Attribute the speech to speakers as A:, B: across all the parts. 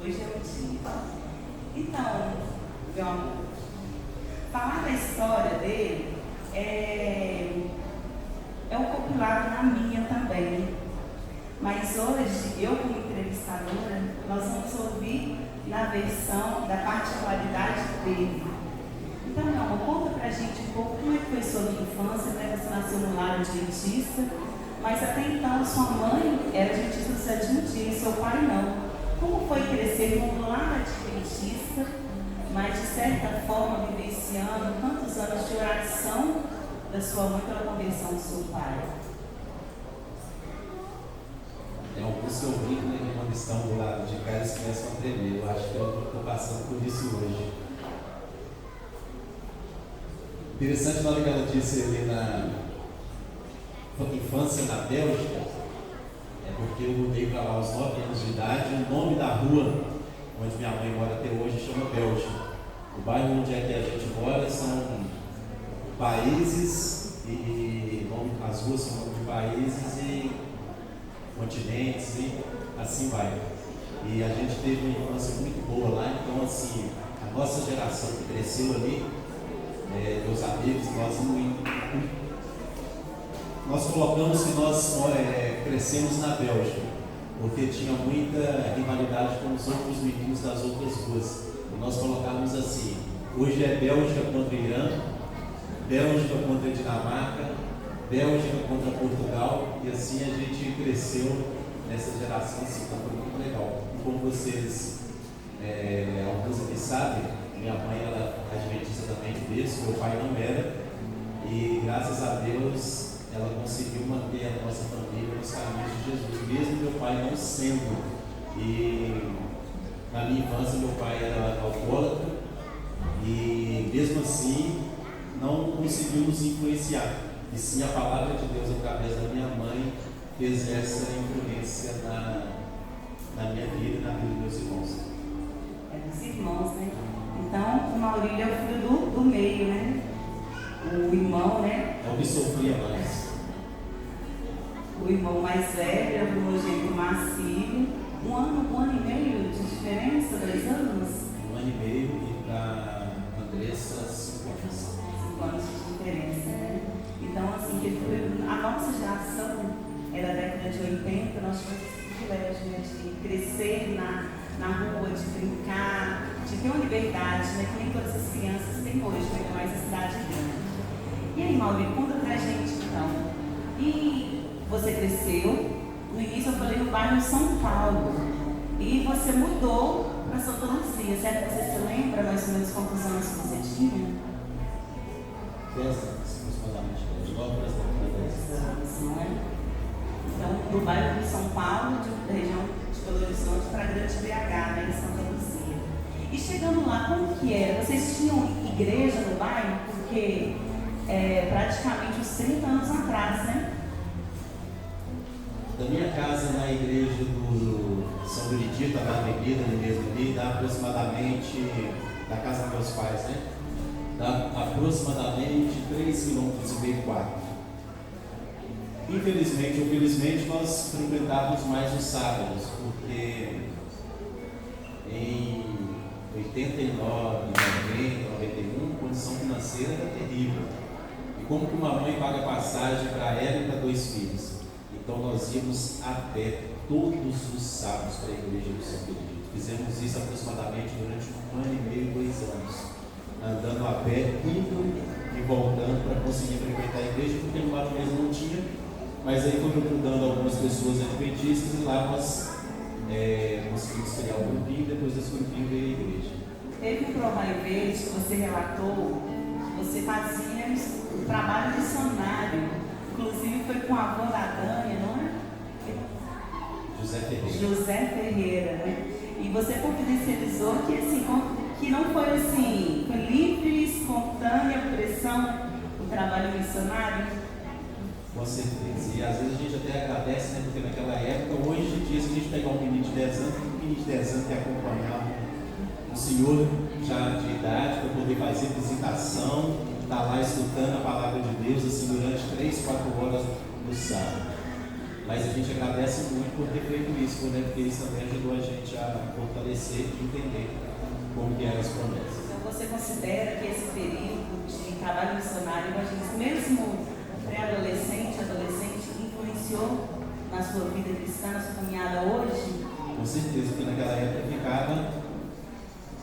A: Hoje é o dia. Então, meu amor, falar da história dele é um compilado na minha também. Mas hoje, eu como entrevistadora, nós vamos ouvir na versão da particularidade dele. Então, meu amor, conta pra gente um pouco como é que foi sua infância, né? Você nasceu no lar adventista, mas até então sua mãe era adventista do sétimo dia e seu pai não. Como foi crescer num lar adventista, mas de certa forma vivenciando tantos anos de oração da sua mãe pela conversão do seu pai?
B: É um curso que eu brinco, né, quando estão do lado de cá, eles começam a tremer. Eu acho que eu estou passando por isso hoje. Interessante na hora que ela disse ali na infância na Bélgica, é porque eu mudei para lá aos 9 anos de idade. O nome da rua onde minha mãe mora até hoje chama Bélgica. O bairro onde é que a gente mora são países e as ruas são nome de países e continentes e assim vai. E a gente teve uma infância muito boa lá, então assim, a nossa geração que cresceu ali, meus amigos, nós colocamos que nós crescemos na Bélgica, porque tinha muita rivalidade com os outros meninos das outras ruas. E nós colocamos assim, hoje é Bélgica contra Irã, Bélgica contra Dinamarca, Bélgica contra Portugal, e assim a gente cresceu nessa geração, assim, então foi muito legal. E como vocês, alguns aqui sabem, minha mãe era adventista também de berço, meu pai não era, e graças a Deus ela conseguiu manter a nossa família nos caminhos de Jesus, mesmo meu pai não sendo. E na minha infância meu pai era alcoólatra, e mesmo assim não conseguiu nos influenciar. E sim, a palavra de Deus, através da minha mãe, fez essa influência na minha vida e na vida dos meus irmãos.
A: É dos irmãos, né? Então, o Maurílio é o filho do meio, né? O irmão, né?
B: É o que sofria mais.
A: O irmão mais velho é o primogênito Marcílio. Um ano e meio de diferença, 2 anos?
B: 1 ano e meio e para Andressa 5 anos.
A: 5 anos de diferença, né? Então, assim, a nossa geração era da década de 80, nós tivemos esse privilégio, né, de crescer na rua, de brincar, de ter uma liberdade, né, que nem todas as crianças têm hoje, né, mais a cidade grande. E aí, Maurílio, conta pra gente, então. E você cresceu, no início eu falei no bairro São Paulo, e você mudou para Santa Luzia, certo? Você se lembra mais ou menos quantos anos você tinha?
B: 10 anos, aproximadamente, de 9 para 10
A: anos, não é? Então, do bairro de São Paulo, da região de Belo Horizonte, para a Grande BH, né, em Santa Luzia. E chegando lá, como que era? Vocês tinham igreja no bairro? Porque praticamente uns 30 anos atrás, né?
B: Da minha casa na igreja do São Benedito, na Avenida, mesmo ali, dá aproximadamente, da casa dos meus pais, né? Dá aproximadamente 3,5 km, 4. Infelizmente ou felizmente, nós frequentávamos mais os sábados, porque em 89, 90, 91, a condição financeira era terrível. E como que uma mãe paga passagem para ela e para 2 filhos? Então nós íamos a pé todos os sábados para a igreja do São Benedito. Fizemos isso aproximadamente durante 1 ano e meio, 2 anos. Andando a pé, indo e voltando para conseguir frequentar a igreja, porque no bairro mesmo não tinha. Mas aí foi recrutando algumas pessoas adventistas e lá nós conseguimos criar um grupinho, e depois desse grupinho veio a igreja.
A: Teve um Provaio Verde que você relatou, você fazia o trabalho missionário, inclusive foi com a avó da Dânia, não é? José Ferreira, né? E você confidencializou que, assim, que não foi assim, foi livre, espontânea pressão o trabalho missionário?
B: Com certeza. E às vezes a gente até agradece, né? Porque naquela época, hoje em dia, se a gente pegar um menino de 10 anos, um menino de 10 anos que acompanhar um senhor já de idade para poder fazer visitação, estar lá escutando a palavra de Deus assim durante 3, 4 horas no sábado. Mas a gente agradece muito por ter feito isso, né? Porque isso também ajudou a gente a fortalecer e entender como que eram as promessas.
A: Então você considera que esse período de trabalho missionário, evangelismo, mesmo pré-adolescente, adolescente, influenciou na sua vida cristã, na sua caminhada hoje?
B: Com certeza, porque naquela época ficava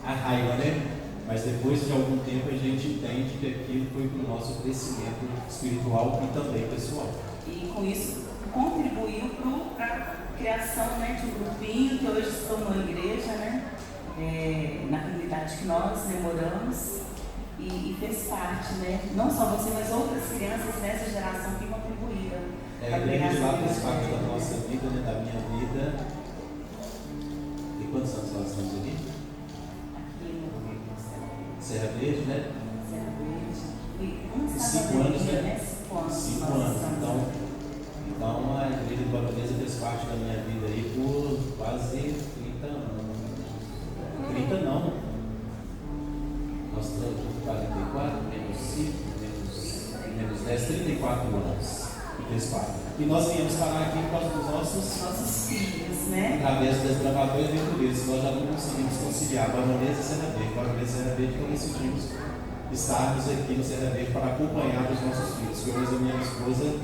B: a raiva, né? Mas depois de algum tempo a gente entende que aquilo foi para o nosso crescimento espiritual e também pessoal.
A: E com isso contribuiu para a criação, né, de um grupinho que hoje se tornou igreja, né? Na comunidade que nós moramos e fez parte, né? Não só você, mas outras crianças dessa geração que contribuíram.
B: A igreja lá fez parte da nossa vida, né? Da minha vida. E quantos anos nós estamos aqui? Serra Verde, né?
A: Serra Verde.
B: 5 anos, né?
A: 5 anos.
B: 5 anos. Então a igreja de Baronesa fez parte da minha vida aí por quase 30 anos. 30 não. Nós estamos com 44, menos 5, menos 10, 34 anos. E fez parte. E nós viemos parar aqui por causa dos
A: nossos filhos, né?
B: Através das gravadoras e aventureiros. Nós já não conseguimos conciliar Baronesa e Serra Verde. Baronesa e Serra Verde, então decidimos estarmos aqui no Serra Verde para acompanhar os nossos filhos. Eu e a minha esposa,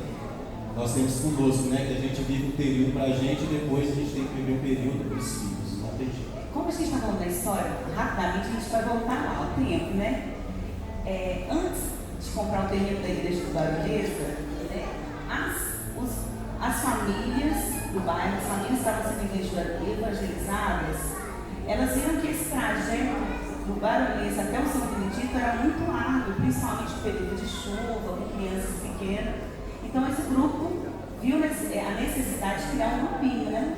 B: nós temos conosco, né? Que a gente vive um período para a gente e depois a gente tem que viver um período para os filhos. Não tem jeito.
A: Como a gente está falando da história, rapidamente a gente vai voltar lá ao tempo, né? Antes de comprar o terreno da igreja do Baronesa, né? As famílias do bairro, as famílias que estavam sendo evangelizadas, elas viram que esse trajeto do Baronesa até o São Benedito era muito árduo, principalmente no período de chuva, com crianças pequenas. Então esse grupo viu a necessidade de criar um grupinho, né?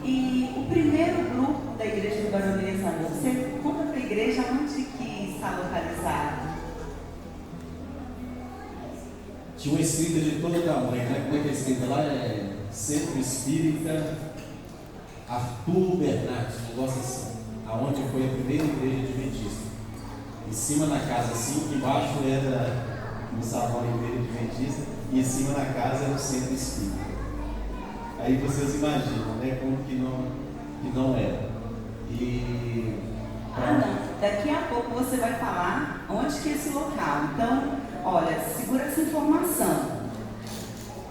A: E o primeiro grupo da igreja do Baronesa, você conta para a igreja onde que está localizado?
B: Tinha uma escrita de todo tamanho, né? Como é que é a escrita lá? Centro Espírita Arthur Bernardes, um negócio assim. Aonde foi a primeira igreja adventista. Em cima na casa assim, embaixo era um salão da igreja adventista e em cima na casa era o Centro Espírita. Aí vocês imaginam, né? Como que não era.
A: Não. Daqui a pouco você vai falar onde que é esse local. Então, olha, segura essa informação.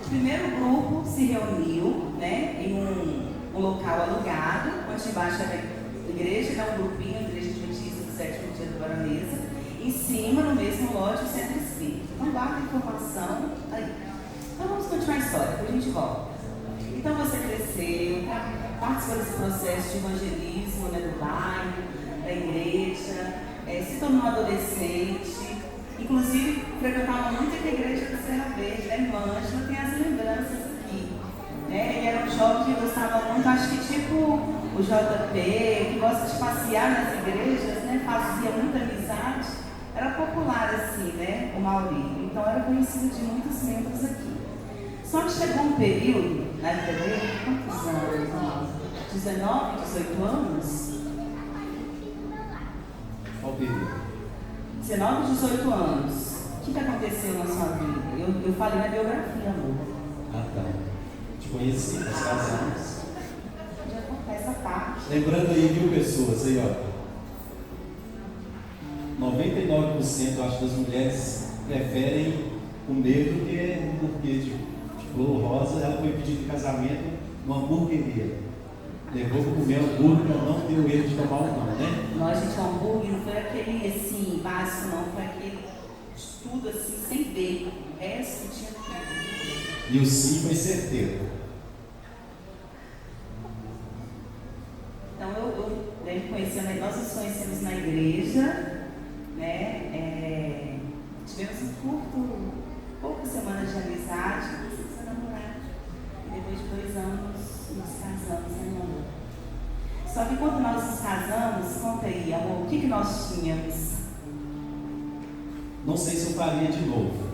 A: O primeiro grupo se reuniu, né, em um local alugado, onde embaixo era a igreja, era um grupinho, a igreja adventista do 7º dia do Baronesa, em cima, no mesmo lote, o Centro Espírita. Então, guarda a informação aí. Então, vamos continuar a história, depois a gente volta. Então, você cresceu, participou desse processo de evangelismo, né, do bairro, da igreja, se tornou adolescente, inclusive frequentava muito a igreja da Serra Verde, da irmã Ângela, tem as lembranças aqui. Né? Ele era um jovem que gostava muito, acho que tipo o JP, que gosta de passear nas igrejas, né? Fazia muita amizade, era popular assim, né? O Maurício, então era conhecido de muitos membros aqui. Só que chegou um período na vida dele, quantos anos? 19, 18 anos?
B: Qual período?
A: 19, 18 anos. O que aconteceu na sua vida? Eu falei na biografia, amor.
B: Ah, tá. Te conheci, nós casamos.
A: Já contar essa parte.
B: Lembrando aí, viu, pessoas, aí, ó. 99% acho das mulheres preferem comer do que um buquê de flor rosa. Ela foi pedir de casamento numa hamburgueria. Levou para comer hambúrguer para não ter o erro de tomar um não, né?
A: Nós, gente, o hambúrguer não foi aquele assim, básico, não, foi aquele tudo assim, sem bacon. O resto tinha tudo.
B: E o sim foi certeiro.
A: Então nós nos conhecemos na igreja, né? Tivemos poucas semanas de amizade, comecei a namorar. E depois de 2 anos nos casamos, né, meu amor? Só que quando nós nos casamos, conta aí, amor, o que nós tínhamos?
B: Não sei se eu faria de novo.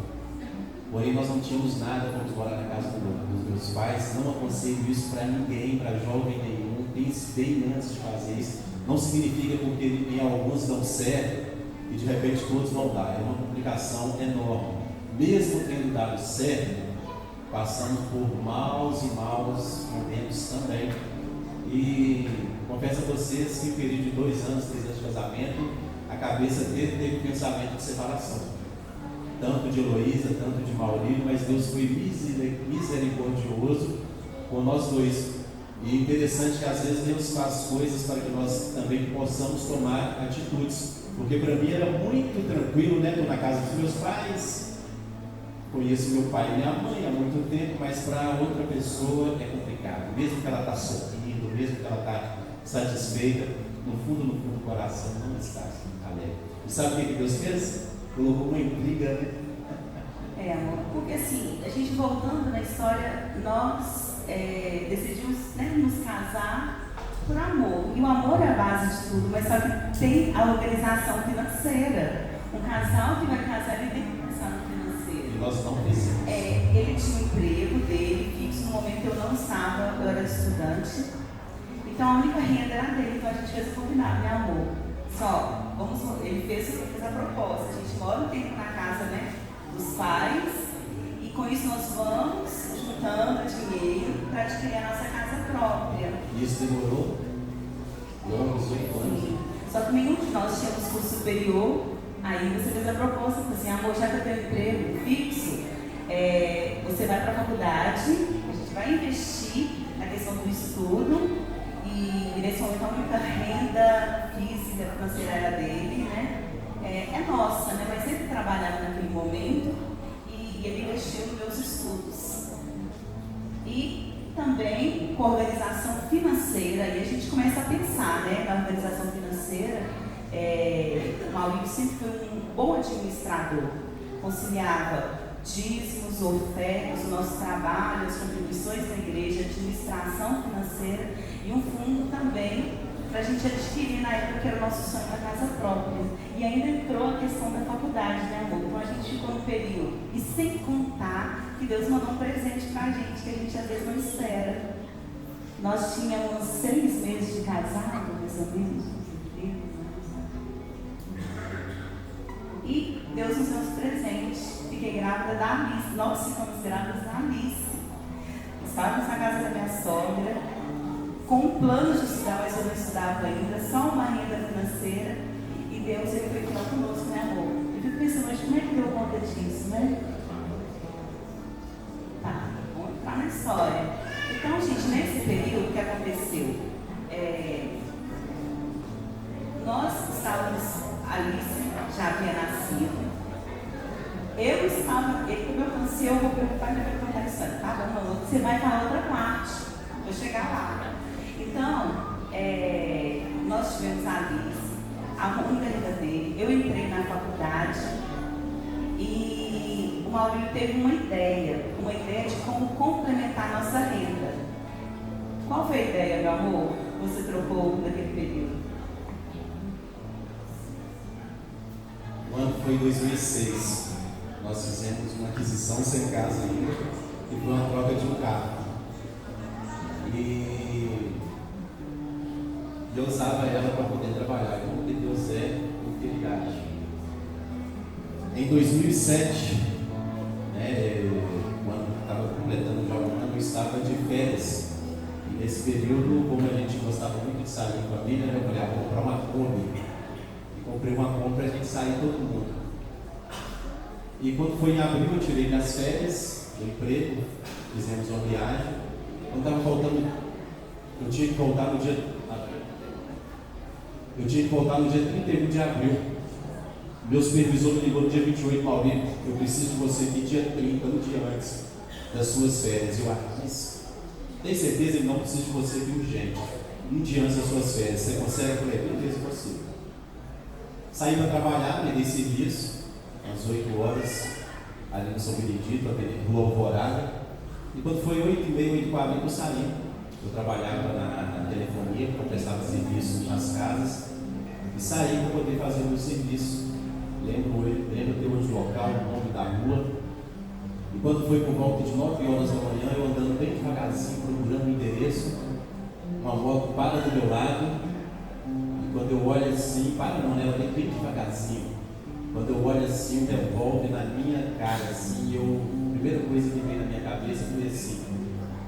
B: Porém, nós não tínhamos nada, fomos morar na casa dos meus pais. Não aconselho isso para ninguém, para jovem nenhum. Pense bem antes de fazer isso. Não significa porque em alguns dão certo e de repente todos vão dar. É uma complicação enorme. Mesmo tendo dado certo, passamos por maus e maus momentos também. E confesso a vocês que no período de 2 anos, 3 anos de casamento, a cabeça dele teve pensamento de separação. Tanto de Heloísa, tanto de Maurílio, mas Deus foi misericordioso com nós dois. E interessante que às vezes Deus faz coisas para que nós também possamos tomar atitudes. Porque para mim era muito tranquilo, né? Estou na casa dos meus pais, conheço meu pai e minha mãe há muito tempo, mas para outra pessoa é complicado. Mesmo que ela está sorrindo, mesmo que ela está satisfeita, no fundo do coração não está alegre. E sabe o que Deus fez? Colocou uma intriga, né?
A: Amor, porque assim, a gente voltando na história, nós decidimos, né, nos casar por amor. E o amor é a base de tudo, mas só que tem a organização financeira. Um casal que vai casar, ele tem que pensar no financeiro.
B: E nós não precisamos.
A: Ele tinha um emprego dele fixo, no momento eu não estava, eu era estudante. Então a única renda era dele, então a gente fez o combinado, né, amor? Ele fez a proposta, a gente mora um tempo na casa, né, dos pais, e com isso nós vamos juntando dinheiro para adquirir a nossa casa própria.
B: Isso demorou longos 8 anos.
A: Só que nenhum de nós tínhamos curso superior. Aí você fez a proposta, assim, amor, já que eu tenho emprego fixo, você vai para a faculdade, a gente vai investir na questão do estudo, e nesse momento a única renda física, financeira era dele, né? É nossa, né? Mas ele trabalhava naquele momento e ele investiu nos meus estudos. E também com a organização financeira, e a gente começa a pensar, né, na organização financeira. O Maurício sempre foi um bom administrador, conciliava dízimos, ofertas, o nosso trabalho, as contribuições da igreja, administração financeira e um fundo também para a gente adquirir na época que era o nosso sonho da casa própria. E ainda entrou a questão da faculdade, né, amor? Então a gente ficou no período. E sem contar que Deus mandou um presente para a gente, que a gente às vezes não espera. Nós tínhamos 6 meses de casado, mais ou menos. E Deus nos deu um presente. Fiquei grávida da Alice. Nós ficamos grávidas da Alice. Estávamos na casa da minha sogra, com um plano de estudar, mas eu não estudava ainda, só uma renda financeira. E Deus, ele foi fiel conosco, né, amor? Eu fico pensando, mas como é que deu conta disso, né? Tá, vamos entrar na história. Então, gente, nesse período, o que aconteceu? Nós estávamos, Alice já havia nascido. Eu estava, ele como eu cansei, eu vou preocupar e vai contar a história, tá? Você vai para outra parte, vou chegar lá. Então, nós tivemos a Alice, a única renda dele. Eu entrei na faculdade e o Maurílio teve uma ideia de como complementar a nossa renda. Qual foi a ideia, meu amor, que você trocou naquele período?
B: O ano foi 2006. Nós fizemos uma aquisição sem casa ainda, e foi uma troca de um carro. E eu usava ela para poder trabalhar, como que Deus é, como que Ele age. Em 2007, quando estava completando já um ano, eu estava de férias. E nesse período, como a gente gostava muito de sair com a família, eu falei, vou comprar uma Kombi. E comprei uma Kombi para a gente sair todo mundo. E quando foi em abril, eu tirei das férias do emprego, fizemos uma viagem. Quando estava voltando, eu tinha que voltar no dia 31 de abril. Meu supervisor me ligou no dia 28, Maurílio, eu preciso de você aqui dia 30, no dia antes das suas férias. Eu disse, tem certeza? Ele não precisa de você aqui urgente. Um dia antes das suas férias, você consegue? Eu falei, beleza, consigo. Saí para trabalhar, me dei serviço, às 8 horas, ali no São Benedito, Rua Alvorada. E quando foi 8h30, 8h40, eu saí. Eu trabalhava na telefonia, eu prestava serviço nas casas. E saí para poder fazer o meu serviço. Lembro até hoje do local, o nome da rua. E quando foi por volta de 9 horas da manhã, eu andando bem devagarzinho, procurando o endereço, uma moto para do meu lado. E quando eu olho assim, para não, né? Ela bem devagarzinho. Quando eu olho assim, um revólver na minha cara, assim, eu primeira coisa que veio na minha cabeça foi assim: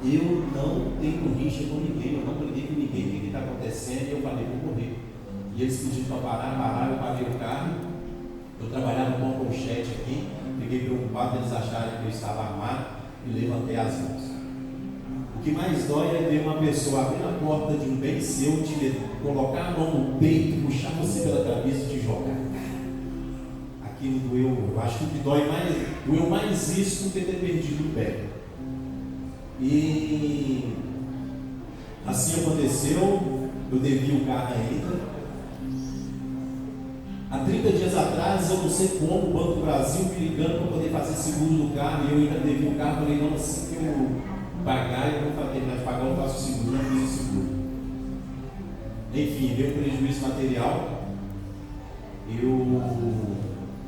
B: eu não tenho rixa com ninguém, eu não briguei com ninguém, o que está acontecendo? E eu falei, vou morrer. E eles pediram para parar, eu parei o carro. Eu trabalhava com uma colchete aqui, fiquei preocupado, eles acharem que eu estava armado e levantei as mãos. O que mais dói é ver uma pessoa abrir a porta de um bem seu, te colocar a mão no peito, puxar você pela cabeça e te jogar. Aquilo doeu, eu acho que o que doeu mais isso do que ter perdido o pé. E assim aconteceu, eu devia o carro ainda. Há 30 dias atrás, eu não sei como, o Banco do Brasil me ligando para poder fazer seguro do carro, e eu ainda devia o carro, falei, não, assim que eu pagar, eu vou terminar de pagar, eu faço o seguro, não fiz o seguro. Enfim, deu um prejuízo material. Eu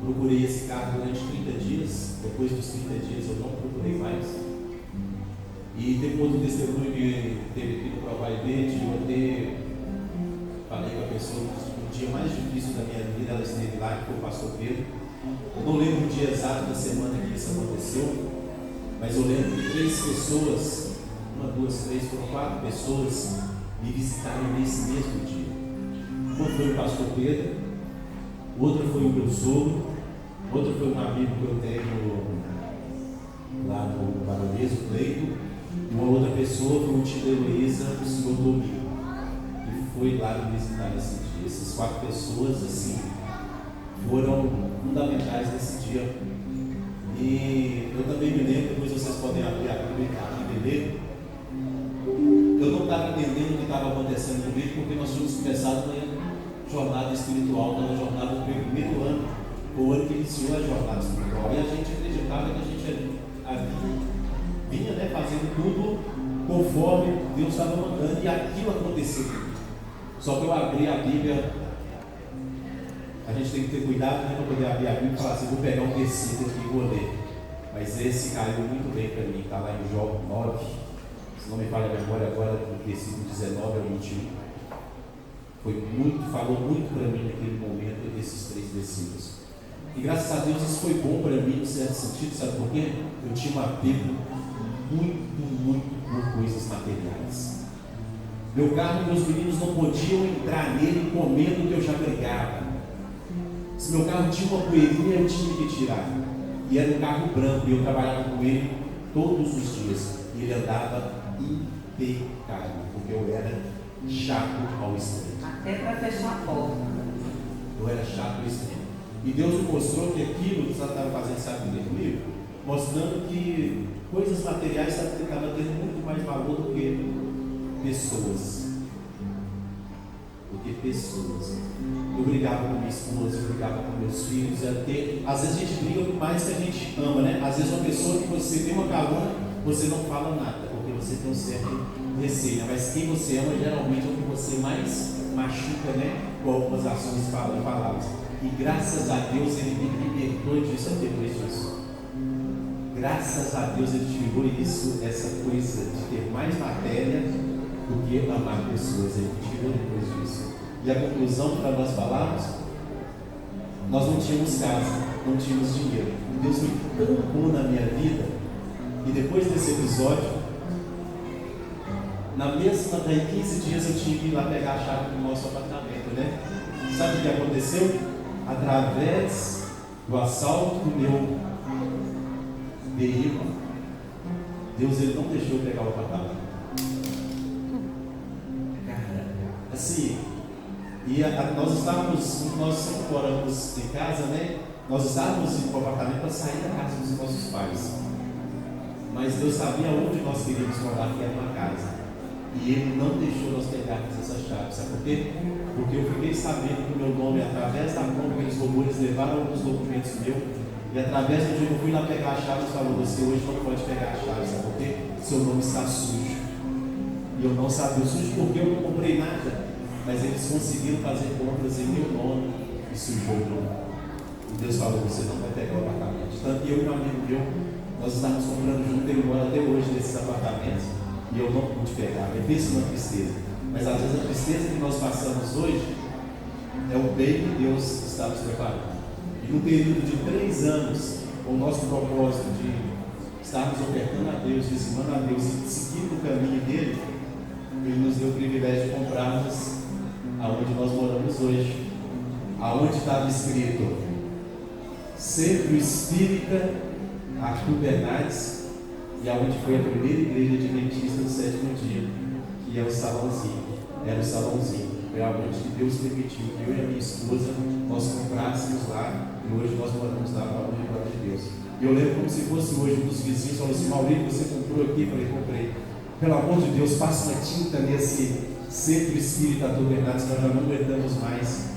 B: procurei esse carro durante 30 dias, depois dos 30 dias eu não procurei mais. E depois do testemunho que teve aqui no Provaidete, eu até falei com a pessoa no dia mais difícil da minha vida, ela esteve lá, que foi o pastor Pedro. Eu não lembro o dia exato da semana que isso aconteceu, mas eu lembro que 3 pessoas, 1, 2, 3, foram 4 pessoas me visitaram nesse mesmo dia. Uma foi o pastor Pedro, outra foi o meu sogro, outra foi um amigo que eu tenho lá no Baronês, o Cleito, e uma outra pessoa foi o tio da Heloísa, o senhor Domingo, que foi lá me visitar nesse dia. Essas 4 pessoas, assim, foram fundamentais nesse dia. E eu também me lembro, depois vocês podem abrir a Bíblia e ler. Eu não estava entendendo o que estava acontecendo comigo, porque nós tínhamos começado uma jornada espiritual, uma jornada do primeiro ano, o ano que iniciou a jornada espiritual. E a gente acreditava que a gente vinha fazendo tudo conforme Deus estava mandando, e aquilo aconteceu. Só que eu abri a Bíblia, a gente tem que ter cuidado para poder abrir a Bíblia e falar assim, vou pegar um versículo aqui e vou ler. Mas esse caiu muito bem para mim, está lá em Jó 9, se não me falha a memória agora, do versículo 19 ao 21. Falou muito para mim naquele momento, esses 3 versículos. E graças a Deus isso foi bom para mim, em certo sentido, sabe por quê? Eu tinha um apego muito por coisas materiais. Meu carro, meus meninos não podiam entrar nele comendo que eu já brigava. Se meu carro tinha uma poeirinha, eu tinha que tirar. E era um carro branco, e eu trabalhava com ele todos os dias. E ele andava impecável, porque eu era chato ao extremo.
A: Até para fechar a porta.
B: Eu era chato ao extremo. E Deus me mostrou que aquilo que você estava fazendo, sabe comigo? Mostrando que coisas materiais estavam tendo muito mais valor do que pessoas. Eu brigava com minha esposa, eu brigava com meus filhos. Às vezes a gente briga por mais que a gente ama, né? Às vezes uma pessoa que você tem uma calúnia, você não fala nada, porque você tem um certo receio. Mas quem você ama geralmente é o que você mais machuca, né? Com algumas ações e palavras. E graças a Deus ele me libertou disso depois disso. Graças a Deus ele tirou essa coisa de ter mais matéria do que amar pessoas. Ele tirou depois disso. E a conclusão para nós falarmos, nós não tínhamos casa, não tínhamos dinheiro. Deus foi tão bom na minha vida. E depois desse episódio, daí 15 dias eu tinha que ir lá pegar a chave do nosso apartamento, né? Sabe o que aconteceu? Através do assalto do meu veículo, Deus ele não deixou eu pegar o apartamento. Cara, assim, nós sempre moramos em casa, né? Nós estávamos indo para o apartamento para sair da casa dos nossos pais. Mas Deus sabia onde nós queríamos morar, que era uma casa. E Ele não deixou nós pegarmos essa chave. Sabe por quê? Porque eu fiquei sabendo que o meu nome, através da compra que eles roubou, eles levaram alguns documentos meus. E através do dia que eu fui lá pegar a chave, Deus falou: você hoje não pode pegar a chave. Sabe por quê? Seu nome está sujo. E eu não sabia sujo porque eu não comprei nada. Mas eles conseguiram fazer compras em meu nome e sujou o nome. E Deus falou: você não vai pegar o apartamento. Tanto que eu e meu amigo meu, nós estávamos comprando junto, ele mora até hoje nesses apartamentos. E eu não pude pegar. Eu penso na tristeza. Mas às vezes a tristeza que nós passamos hoje é o bem que Deus está nos preparando. E no período de 3 anos, o nosso propósito de estarmos ofertando a Deus, dizimando a Deus e seguindo o caminho dele, Ele nos deu o privilégio de comprarmos aonde nós moramos hoje, aonde estava escrito Centro Espírita Arthur Bernardes, e aonde foi a primeira igreja adventista do sétimo dia, que é o salãozinho, era o salãozinho. Foi aonde que Deus permitiu que eu e a minha esposa nós comprássemos lá, e hoje nós moramos lá para a glória de Deus. E eu lembro como se fosse hoje, um dos vizinhos falou assim: Maurício, você comprou aqui? Eu falei: comprei. Pelo amor de Deus, passa uma tinta nesse Centro Espírita Arthur Bernardes, nós já não aguentamos mais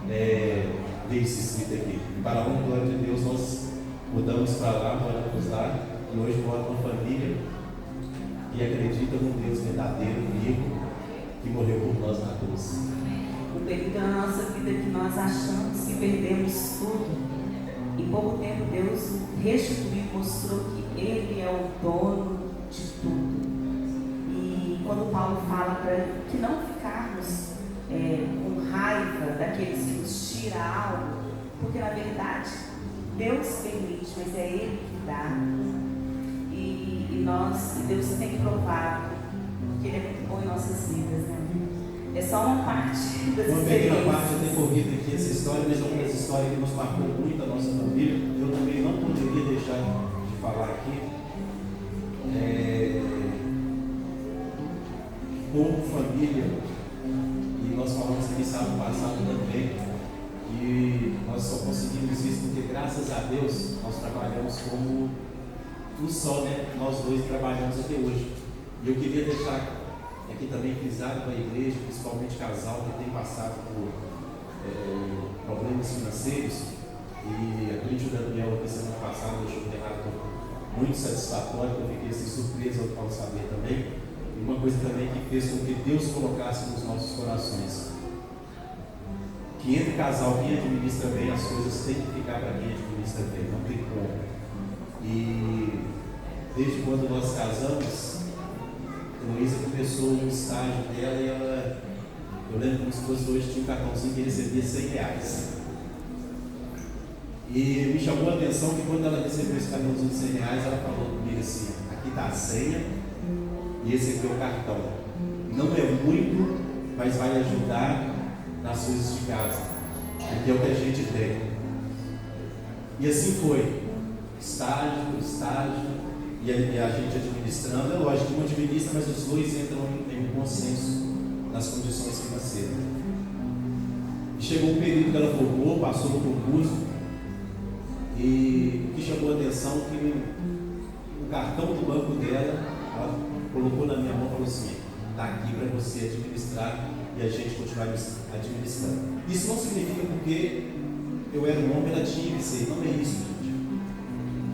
B: ver esse escrito aqui. E para a glória de Deus, nós mudamos para lá, moramos lá, e hoje moro com a família que acredita num Deus verdadeiro, vivo, que morreu por nós na cruz.
A: O período da nossa vida que nós achamos que perdemos tudo, em pouco tempo Deus restituiu, mostrou que Ele é o dono de tudo. E quando Paulo fala para que não ficarmos com raiva daqueles que nos tiram algo, porque na verdade Deus permite, mas é Ele que dá. E Deus tem provado que Ele é muito bom em nossas vidas, né? É só uma parte das
B: Uma pequena parte eu
A: experiências.
B: tenho corrido aqui essa história, mas é uma das histórias que nos marcou muito a nossa família. Eu também não poderia deixar de falar aqui. Como família, e nós falamos aqui sábado passado também, e nós só conseguimos isso porque, graças a Deus, nós trabalhamos como um só, né? Nós dois trabalhamos até hoje. E eu queria deixar aqui também frisado para a igreja, principalmente casal que tem passado por problemas financeiros. E a cliente Daniel aqui semana passada deixou um relato muito satisfatório, que eu fiquei assim, surpreso ao saber também. E uma coisa também que fez com que Deus colocasse nos nossos corações: que entre casal, quem administra bem as coisas tem que ficar para quem administra bem, não tem como. E desde quando nós casamos, a Luísa começou um estágio dela e eu lembro que minha esposa hoje tinha um cartãozinho que recebia R$100. E me chamou a atenção que quando ela recebeu esse cartãozinho de R$100, ela falou comigo assim: aqui está a senha e esse aqui é o cartão. Não é muito, mas vai ajudar nas coisas de casa, porque é o que a gente tem. E assim foi, estágio, e a gente administrando. É lógico que um administra, mas os dois entram em um consenso nas condições financeiras. E chegou um período que ela formou, passou no concurso, e o que chamou a atenção é que o cartão do banco dela, ela colocou na minha mão e falou assim: está aqui para você administrar e a gente continuar administrando. Isso não significa porque eu era um homem, ela tinha que ser, não é isso, gente.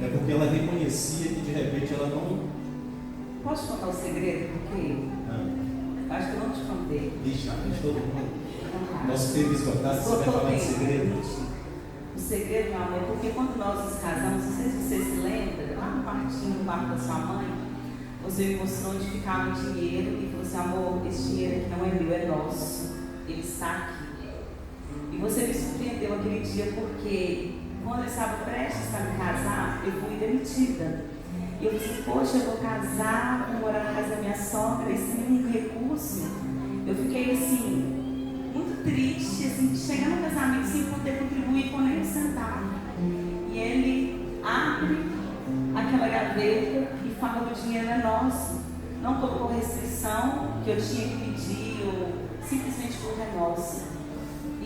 B: É porque ela reconhecia que de repente ela não.
A: Posso contar um segredo? Porque acho que eu não te contei.
B: Ixi, todo mundo. Nosso tempo esgotado, você vai falar de segredo.
A: O segredo, meu amor, é porque quando nós nos casamos, não sei se você se lembra, lá no quartinho, no quarto da sua mãe, você me mostrou onde ficava o dinheiro e falou assim: amor, esse dinheiro aqui não é meu, é nosso. Ele está aqui. E você me surpreendeu aquele dia porque quando eu estava prestes a me casar, eu fui demitida. E eu disse: poxa, eu vou casar, vou morar na casa da minha sogra, e sem nenhum recurso. Eu fiquei assim, muito triste, assim, chegar no casamento sem poder contribuir com nem um centavo. E ele abre aquela gaveta e fala: o dinheiro é nosso. Não colocou restrição que eu tinha que pedir, ou simplesmente falou: é nosso.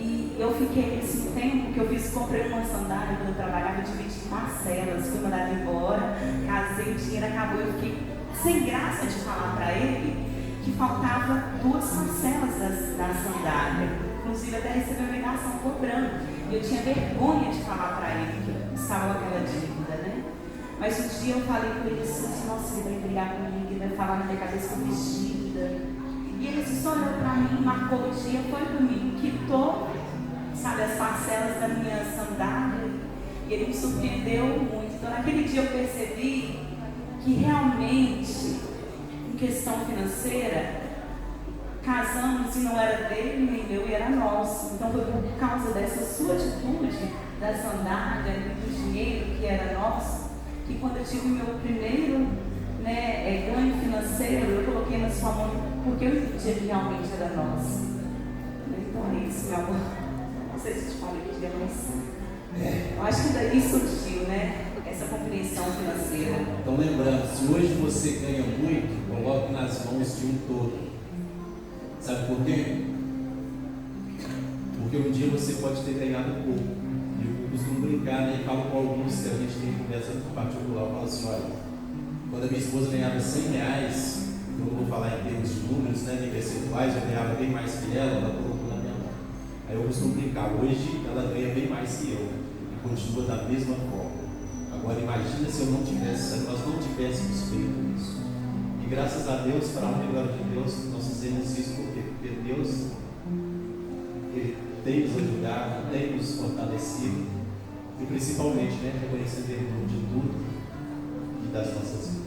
A: E eu fiquei esse tempo que eu comprei uma sandália quando eu trabalhava, dividi em parcelas, fui mandada embora, casei, o dinheiro acabou. Eu fiquei sem graça de falar para ele que faltava 2 parcelas da sandália. Inclusive até recebi uma ligação cobrando. E eu tinha vergonha de falar para ele que estava aquela dívida, né? Mas um dia eu falei com ele assim: nossa, ele vai brigar comigo, ele vai falar na minha cabeça que eu fiz dívida. E ele só olhou para mim, marcou o dia, foi comigo, quitou, sabe, as parcelas da minha sandália. E ele me surpreendeu muito. Então naquele dia eu percebi que realmente, em questão financeira, casamos e não era dele nem meu, e era nosso. Então foi por causa dessa sua atitude, da sandália e do dinheiro que era nosso, que quando eu tive o meu primeiro, né, ganho financeiro, eu coloquei na sua mão, porque eu entendia que realmente era nosso. Então é isso, meu amor. Não sei se eu te falei que mas eu acho que daí surgiu, né, essa compreensão financeira.
B: Então lembrando, se hoje você ganha muito, coloque nas mãos de um todo. Sabe por quê? Porque um dia você pode ter ganhado pouco. E eu costumo brincar, né? E falo com alguns que a gente tem conversa no particular. Eu falo assim: olha, quando a minha esposa ganhava 100 reais, eu não vou falar em termos de números, né, nem percentuais, eu ganhava bem mais que ela colocou na minha mão. Aí eu costumo brincar: hoje ela ganha bem mais que eu e continua da mesma forma. Agora imagina se eu não tivesse, se nós não tivéssemos feito isso. E graças a Deus, para a honra e glória de Deus, nós fizemos isso porque Deus, Ele tem nos ajudado, tem nos fortalecido e principalmente, né, reconhecendo Ele de tudo e das nossas vidas.